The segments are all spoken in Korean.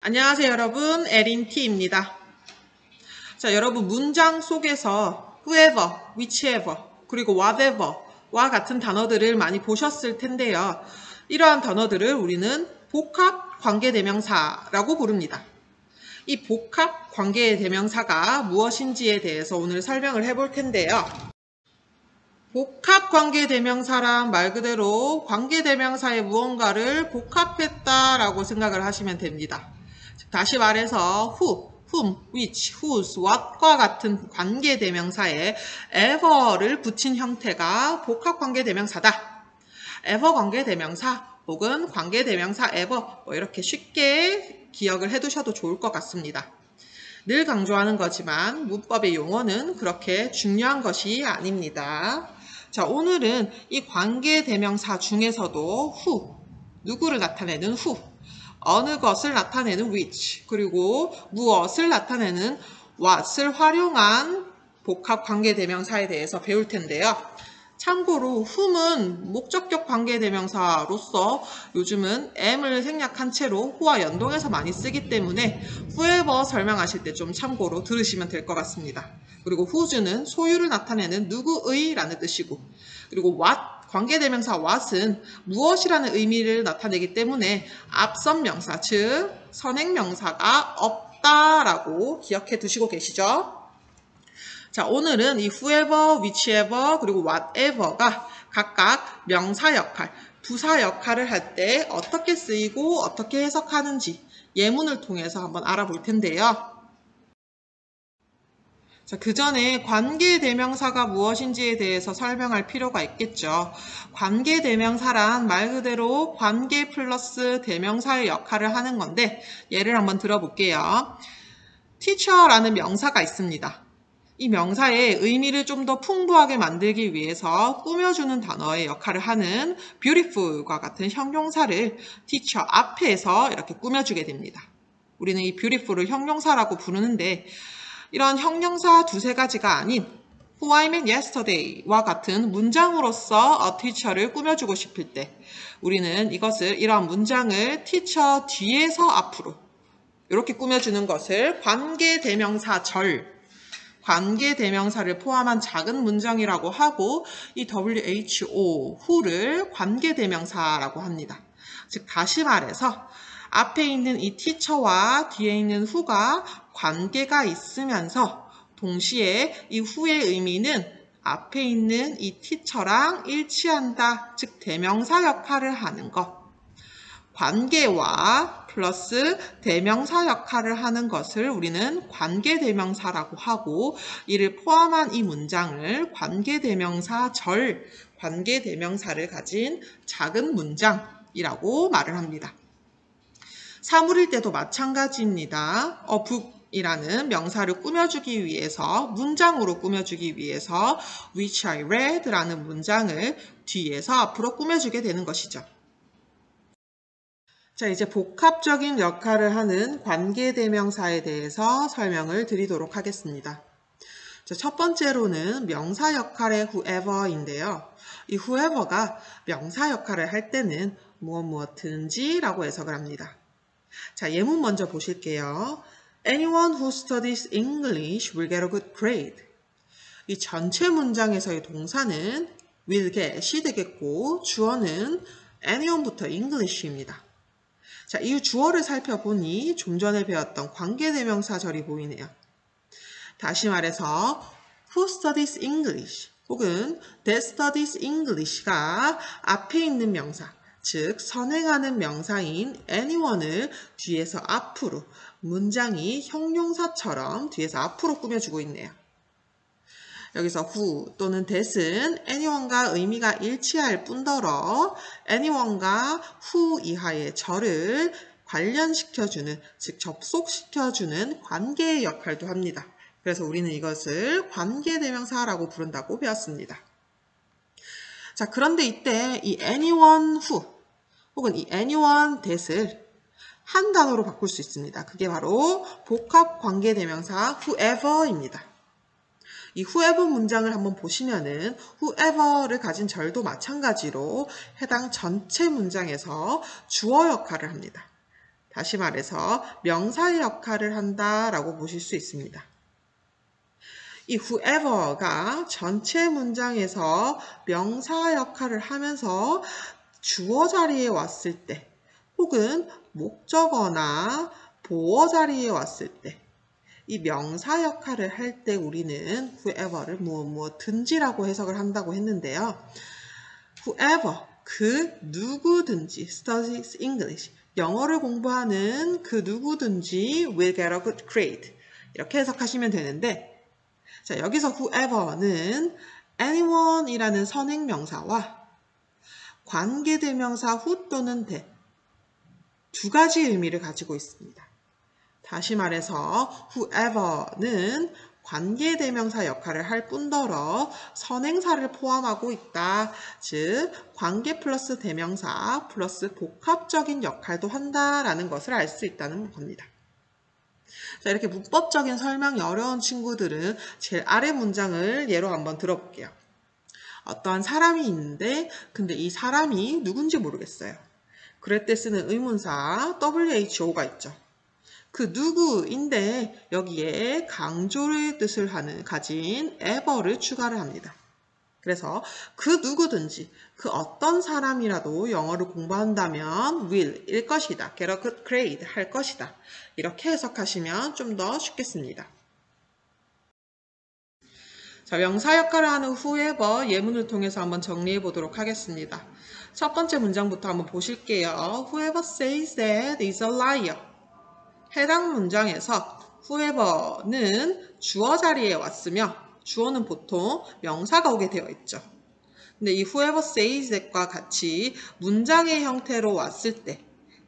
안녕하세요 여러분, 에린티입니다. 자, 여러분 문장 속에서 whoever, whichever, 그리고 whatever와 같은 단어들을 많이 보셨을 텐데요. 이러한 단어들을 우리는 복합 관계대명사라고 부릅니다. 이 복합 관계대명사가 무엇인지에 대해서 오늘 설명을 해볼 텐데요. 복합 관계대명사란 말 그대로 관계대명사의 무언가를 복합했다라고 생각을 하시면 됩니다. 다시 말해서 who, whom, which, whose, what과 같은 관계대명사에 ever를 붙인 형태가 복합관계대명사다. ever 관계대명사 혹은 관계대명사 ever 이렇게 쉽게 기억을 해두셔도 좋을 것 같습니다. 늘 강조하는 거지만 문법의 용어는 그렇게 중요한 것이 아닙니다. 자, 오늘은 이 관계대명사 중에서도 who, 누구를 나타내는 who, 어느 것을 나타내는 which, 그리고 무엇을 나타내는 what을 활용한 복합 관계대명사에 대해서 배울 텐데요. 참고로 whom은 목적격 관계대명사로서 요즘은 am을 생략한 채로 who와 연동해서 많이 쓰기 때문에 whoever 설명하실 때 좀 참고로 들으시면 될 것 같습니다. 그리고 whose는 소유를 나타내는 누구의 라는 뜻이고, 그리고 what, 관계대명사 what은 무엇이라는 의미를 나타내기 때문에 앞선 명사, 즉 선행명사가 없다라고 기억해 두시고 계시죠? 자, 오늘은 이 whoever, whichever, 그리고 whatever가 각각 명사 역할, 부사 역할을 할 때 어떻게 쓰이고 어떻게 해석하는지 예문을 통해서 한번 알아볼 텐데요. 자, 그 전에 관계대명사가 무엇인지에 대해서 설명할 필요가 있겠죠. 관계대명사란 말 그대로 관계 플러스 대명사의 역할을 하는 건데 예를 한번 들어볼게요. teacher라는 명사가 있습니다. 이 명사의 의미를 좀 더 풍부하게 만들기 위해서 꾸며주는 단어의 역할을 하는 beautiful과 같은 형용사를 teacher 앞에서 이렇게 꾸며주게 됩니다. 우리는 이 beautiful을 형용사라고 부르는데 이런 형용사 두세 가지가 아닌 Who I Met Yesterday와 같은 문장으로서 a teacher를 꾸며주고 싶을 때 우리는 이러한 문장을 teacher 뒤에서 앞으로 이렇게 꾸며주는 것을 관계대명사절, 관계대명사를 포함한 작은 문장이라고 하고 이 WHO, who를 관계대명사라고 합니다. 즉 다시 말해서 앞에 있는 이 teacher와 뒤에 있는 who가 관계가 있으면서 동시에 이 who의 의미는 앞에 있는 이 teacher랑 일치한다. 즉 대명사 역할을 하는 것. 관계와 플러스 대명사 역할을 하는 것을 우리는 관계대명사라고 하고 이를 포함한 이 문장을 관계대명사절, 관계대명사를 가진 작은 문장이라고 말을 합니다. 사물일 때도 마찬가지입니다. book이라는 명사를 꾸며주기 위해서, 문장으로 꾸며주기 위해서 which I read라는 문장을 뒤에서 앞으로 꾸며주게 되는 것이죠. 자, 이제 복합적인 역할을 하는 관계대명사에 대해서 설명을 드리도록 하겠습니다. 자, 첫 번째로는 명사 역할의 whoever인데요. 이 whoever가 명사 역할을 할 때는 무엇든지 라고 해석을 합니다. 자, 예문 먼저 보실게요. Anyone who studies English will get a good grade. 이 전체 문장에서의 동사는 will get이 되겠고 주어는 anyone부터 English입니다. 자, 이 주어를 살펴보니 좀 전에 배웠던 관계대명사절이 보이네요. 다시 말해서 who studies English 혹은 that studies English가 앞에 있는 명사, 즉 선행하는 명사인 anyone을 뒤에서 앞으로 문장이 형용사처럼 뒤에서 앞으로 꾸며주고 있네요. 여기서 who 또는 that은 anyone과 의미가 일치할 뿐더러 anyone과 who 이하의 절을 관련시켜주는, 즉 접속시켜주는 관계의 역할도 합니다. 그래서 우리는 이것을 관계대명사라고 부른다고 배웠습니다. 자, 그런데 이때 이 anyone who 혹은 이 anyone that을 한 단어로 바꿀 수 있습니다. 그게 바로 복합관계대명사 whoever입니다. 이 whoever 문장을 한번 보시면은 whoever를 가진 절도 마찬가지로 해당 전체 문장에서 주어 역할을 합니다. 다시 말해서 명사의 역할을 한다라고 보실 수 있습니다. 이 whoever가 전체 문장에서 명사 역할을 하면서 주어 자리에 왔을 때 혹은 목적어나 보어 자리에 왔을 때 이 명사 역할을 할 때 우리는 whoever를 무엇든지라고 해석을 한다고 했는데요. whoever, 그 누구든지 studies English, 영어를 공부하는 그 누구든지 will get a good grade. 이렇게 해석하시면 되는데 자, 여기서 whoever는 anyone이라는 선행명사와 관계대명사 who 또는 that 두 가지 의미를 가지고 있습니다. 다시 말해서 whoever는 관계대명사 역할을 할 뿐더러 선행사를 포함하고 있다. 즉 관계 플러스 대명사 플러스 복합적인 역할도 한다라는 것을 알 수 있다는 겁니다. 자, 이렇게 문법적인 설명이 어려운 친구들은 제일 아래 문장을 예로 한번 들어볼게요. 어떠한 사람이 있는데 근데 이 사람이 누군지 모르겠어요. 그럴 때 쓰는 의문사 WHO가 있죠. 그 누구인데 여기에 강조의 뜻을 가진 ever를 추가를 합니다. 그래서 그 누구든지 그 어떤 사람이라도 영어를 공부한다면 will 일 것이다. get a good grade 할 것이다. 이렇게 해석하시면 좀 더 쉽겠습니다. 자, 명사 역할을 하는 whoever 예문을 통해서 한번 정리해 보도록 하겠습니다. 첫 번째 문장부터 한번 보실게요. Whoever says that is a liar. 해당 문장에서 whoever는 주어 자리에 왔으며 주어는 보통 명사가 오게 되어 있죠. 근데 이 whoever says that과 같이 문장의 형태로 왔을 때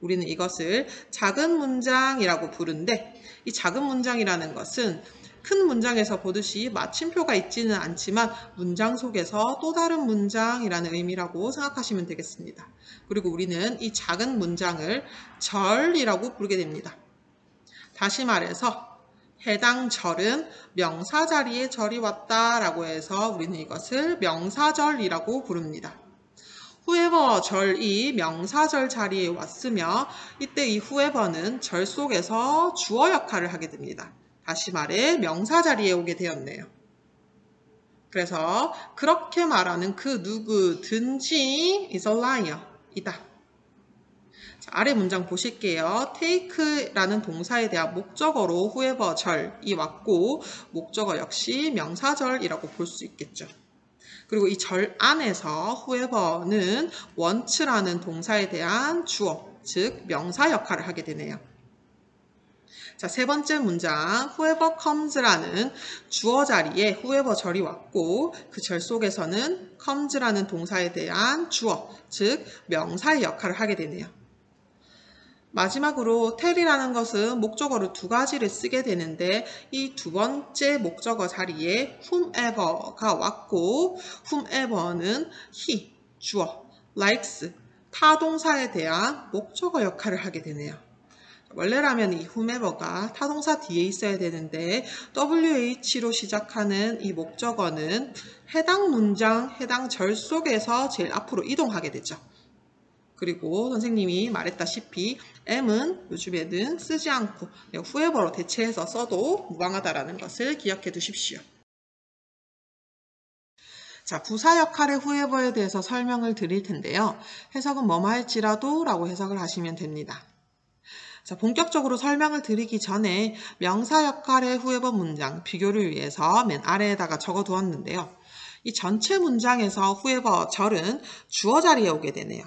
우리는 이것을 작은 문장이라고 부르는데 이 작은 문장이라는 것은 큰 문장에서 보듯이 마침표가 있지는 않지만 문장 속에서 또 다른 문장이라는 의미라고 생각하시면 되겠습니다. 그리고 우리는 이 작은 문장을 절이라고 부르게 됩니다. 다시 말해서 해당 절은 명사 자리에 절이 왔다라고 해서 우리는 이것을 명사절이라고 부릅니다. whoever 절이 명사절 자리에 왔으며 이때 이 whoever는 절 속에서 주어 역할을 하게 됩니다. 다시 말해 명사 자리에 오게 되었네요. 그래서 그렇게 말하는 그 누구든지 is a liar 이다. 자, 아래 문장 보실게요. take라는 동사에 대한 목적어로 whoever 절이 왔고 목적어 역시 명사절이라고 볼 수 있겠죠. 그리고 이 절 안에서 whoever는 want라는 동사에 대한 주어, 즉 명사 역할을 하게 되네요. 자, 세 번째 문장 whoever comes라는 주어 자리에 whoever 절이 왔고 그 절 속에서는 comes라는 동사에 대한 주어, 즉 명사의 역할을 하게 되네요. 마지막으로 tell이라는 것은 목적어로 두 가지를 쓰게 되는데 이 두 번째 목적어 자리에 whomever가 왔고 whomever는 he, 주어, likes, 타동사에 대한 목적어 역할을 하게 되네요. 원래라면 이 whomever가 타동사 뒤에 있어야 되는데 WH로 시작하는 이 목적어는 해당 문장, 해당 절 속에서 제일 앞으로 이동하게 되죠. 그리고 선생님이 말했다시피 M은 요즘에는 쓰지 않고 whoever로 대체해서 써도 무방하다라는 것을 기억해 두십시오. 자, 부사 역할의 whoever에 대해서 설명을 드릴 텐데요. 해석은 뭐뭐 할지라도 라고 해석을 하시면 됩니다. 자, 본격적으로 설명을 드리기 전에 명사 역할의 whoever 문장 비교를 위해서 맨 아래에다가 적어 두었는데요. 이 전체 문장에서 whoever 절은 주어 자리에 오게 되네요.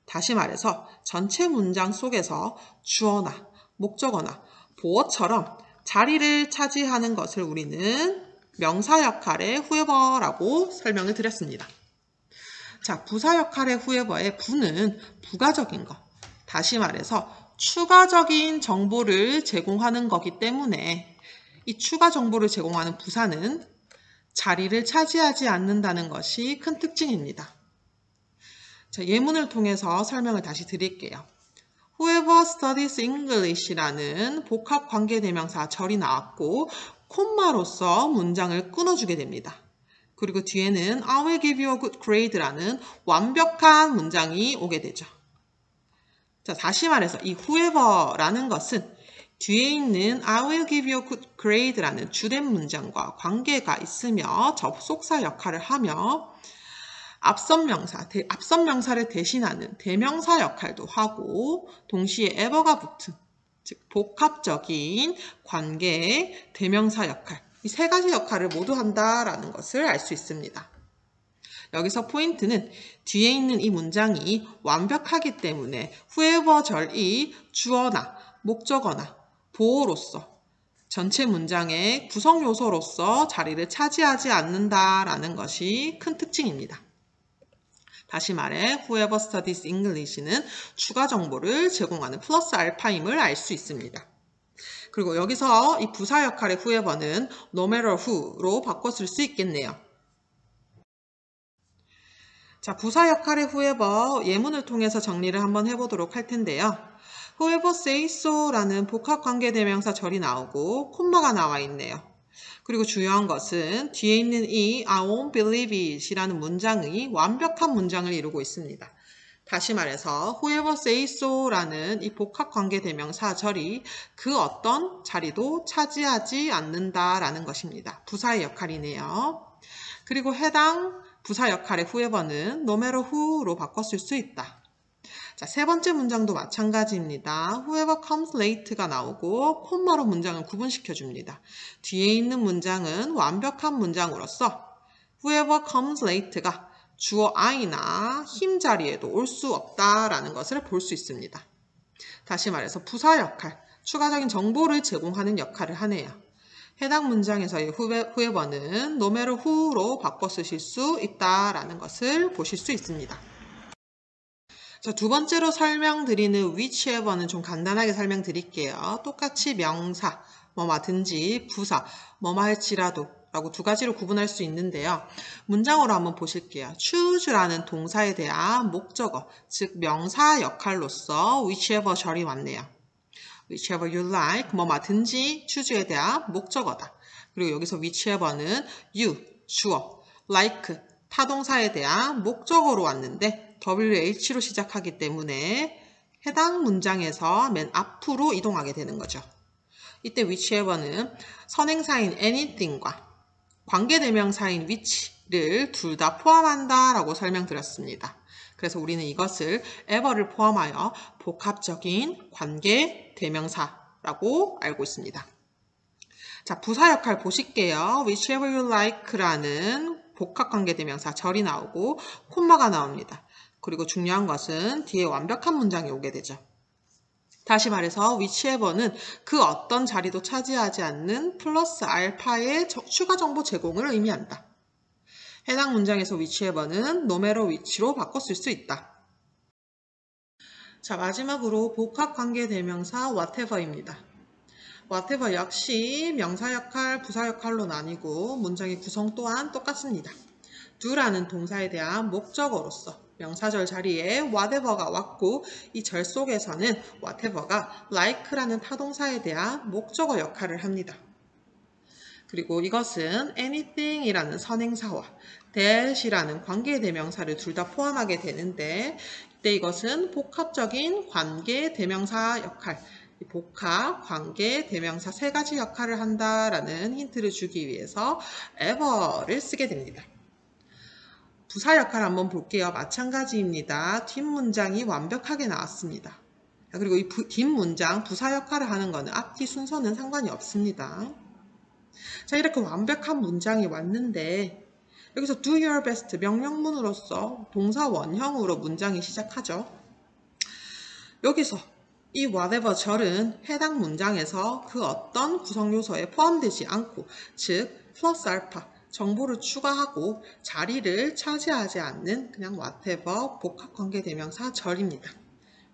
다시 말해서 전체 문장 속에서 주어나 목적어나 보어처럼 자리를 차지하는 것을 우리는 명사 역할의 whoever라고 설명을 드렸습니다. 자, 부사 역할의 whoever의 부는 부가적인 것, 다시 말해서 추가적인 정보를 제공하는 거기 때문에 이 추가 정보를 제공하는 부사는 자리를 차지하지 않는다는 것이 큰 특징입니다. 자, 예문을 통해서 설명을 다시 드릴게요. Whoever studies English라는 복합 관계대명사 절이 나왔고 콤마로서 문장을 끊어주게 됩니다. 그리고 뒤에는 I will give you a good grade라는 완벽한 문장이 오게 되죠. 자, 다시 말해서 이 whoever라는 것은 뒤에 있는 I will give you a good grade라는 주된 문장과 관계가 있으며 접속사 역할을 하며 앞선 명사를 대신하는 대명사 역할도 하고 동시에 ever가 붙은 즉 복합적인 관계의 대명사 역할 이 세 가지 역할을 모두 한다라는 것을 알 수 있습니다. 여기서 포인트는 뒤에 있는 이 문장이 완벽하기 때문에 whoever 절이 주어나 목적어나 보어로서 전체 문장의 구성 요소로서 자리를 차지하지 않는다라는 것이 큰 특징입니다. 다시 말해 whoever studies English는 추가 정보를 제공하는 플러스 알파임을 알 수 있습니다. 그리고 여기서 이 부사 역할의 whoever는 no matter who로 바꿨을 수 있겠네요. 자, 부사 역할의 whoever 예문을 통해서 정리를 한번 해보도록 할 텐데요. whoever says so라는 복합관계대명사 절이 나오고 콤마가 나와 있네요. 그리고 중요한 것은 뒤에 있는 이 I won't believe it 이라는 문장의 완벽한 문장을 이루고 있습니다. 다시 말해서 whoever says so라는 이 복합관계대명사 절이 그 어떤 자리도 차지하지 않는다라는 것입니다. 부사의 역할이네요. 그리고 해당 부사 역할의 whoever는 no matter who로 바꿨을 수 있다. 자, 세 번째 문장도 마찬가지입니다. whoever comes late가 나오고 콤마로 문장을 구분시켜줍니다. 뒤에 있는 문장은 완벽한 문장으로서 whoever comes late가 주어 I나 him 자리에도 올 수 없다라는 것을 볼 수 있습니다. 다시 말해서 부사 역할, 추가적인 정보를 제공하는 역할을 하네요. 해당 문장에서의 whoever는 no matter who로 바꿔 쓰실 수 있다라는 것을 보실 수 있습니다. 자, 두 번째로 설명드리는 whichever는 좀 간단하게 설명드릴게요. 똑같이 명사, 뭐뭐든지, 부사, 뭐뭐할지라도 라고 두 가지로 구분할 수 있는데요. 문장으로 한번 보실게요. choose라는 동사에 대한 목적어, 즉 명사 역할로서 whichever 절이 왔네요. whichever you like, 뭐뭐든지 choose에 대한 목적어다. 그리고 여기서 whichever는 you, 주어, like, 타동사에 대한 목적어로 왔는데 WH로 시작하기 때문에 해당 문장에서 맨 앞으로 이동하게 되는 거죠. 이때 whichever는 선행사인 anything과 관계대명사인 which를 둘 다 포함한다라고 설명드렸습니다. 그래서 우리는 이것을 ever를 포함하여 복합적인 관계대명사라고 알고 있습니다. 자, 부사 역할 보실게요. whichever you like라는 복합관계대명사 절이 나오고 콤마가 나옵니다. 그리고 중요한 것은 뒤에 완벽한 문장이 오게 되죠. 다시 말해서 whichever는 그 어떤 자리도 차지하지 않는 플러스 알파의 추가 정보 제공을 의미한다. 해당 문장에서 whichever는 no matter which로 바꿨을 수 있다. 자, 마지막으로 복합관계대명사 whatever입니다. whatever 역시 명사 역할, 부사 역할로 나뉘고 문장의 구성 또한 똑같습니다. do라는 동사에 대한 목적어로서 명사절 자리에 whatever가 왔고 이 절 속에서는 whatever가 like라는 타동사에 대한 목적어 역할을 합니다. 그리고 이것은 anything이라는 선행사와 that이라는 관계대명사를 둘 다 포함하게 되는데 이때 이것은 복합적인 관계대명사 역할, 복합, 관계, 대명사 세 가지 역할을 한다라는 힌트를 주기 위해서 ever를 쓰게 됩니다. 부사 역할 한번 볼게요. 마찬가지입니다. 뒷문장이 완벽하게 나왔습니다. 그리고 이 뒷문장 부사 역할을 하는 것은 앞뒤 순서는 상관이 없습니다. 자, 이렇게 완벽한 문장이 왔는데 여기서 do your best 명령문으로서 동사 원형으로 문장이 시작하죠. 여기서 이 whatever 절은 해당 문장에서 그 어떤 구성 요소에 포함되지 않고 즉 플러스 알파 정보를 추가하고 자리를 차지하지 않는 그냥 whatever 복합관계대명사 절입니다.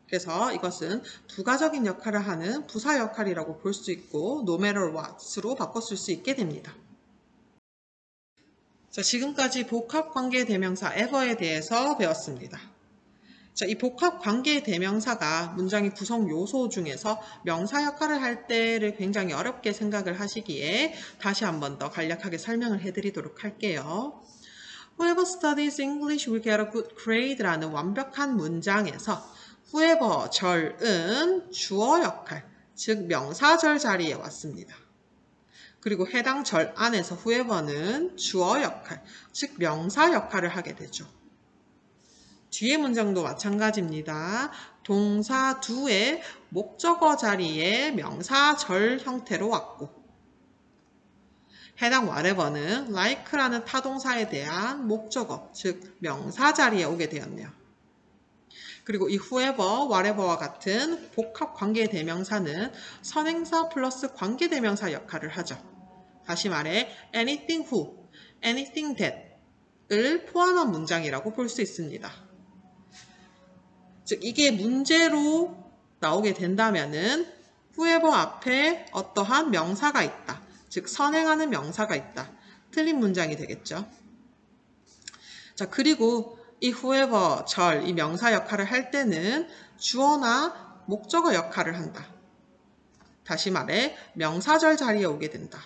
그래서 이것은 부가적인 역할을 하는 부사 역할이라고 볼 수 있고 no matter what으로 바꿨을 수 있게 됩니다. 자, 지금까지 복합관계대명사 ever에 대해서 배웠습니다. 자, 이 복합관계대명사가 문장의 구성 요소 중에서 명사 역할을 할 때를 굉장히 어렵게 생각을 하시기에 다시 한 번 더 간략하게 설명을 해드리도록 할게요. Whoever studies English will get a good grade 라는 완벽한 문장에서 whoever 절은 주어 역할, 즉 명사절 자리에 왔습니다. 그리고 해당 절 안에서 whoever는 주어 역할, 즉 명사 역할을 하게 되죠. 뒤에 문장도 마찬가지입니다. 동사 do의 목적어 자리에 명사절 형태로 왔고 해당 whatever는 like라는 타동사에 대한 목적어, 즉 명사 자리에 오게 되었네요. 그리고 이 whoever, whatever와 같은 복합 관계대명사는 선행사 플러스 관계대명사 역할을 하죠. 다시 말해 anything who, anything that을 포함한 문장이라고 볼 수 있습니다. 즉 이게 문제로 나오게 된다면은 whoever 앞에 어떠한 명사가 있다. 즉 선행하는 명사가 있다. 틀린 문장이 되겠죠. 자, 그리고 이 whoever 절, 이 명사 역할을 할 때는 주어나 목적어 역할을 한다. 다시 말해 명사절 자리에 오게 된다.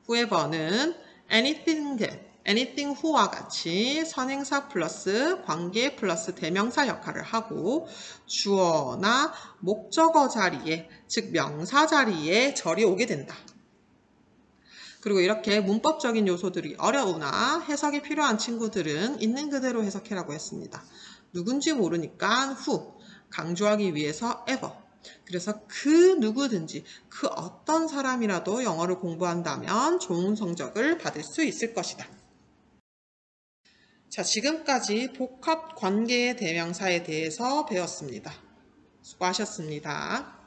whoever는 anything that, anything who와 같이 선행사 플러스 관계 플러스 대명사 역할을 하고 주어나 목적어 자리에, 즉 명사 자리에 절이 오게 된다. 그리고 이렇게 문법적인 요소들이 어려우나 해석이 필요한 친구들은 있는 그대로 해석해라고 했습니다. 누군지 모르니까 who, 강조하기 위해서 ever. 그래서 그 누구든지, 그 어떤 사람이라도 영어를 공부한다면 좋은 성적을 받을 수 있을 것이다. 자, 지금까지 복합 관계의 대명사에 대해서 배웠습니다. 수고하셨습니다.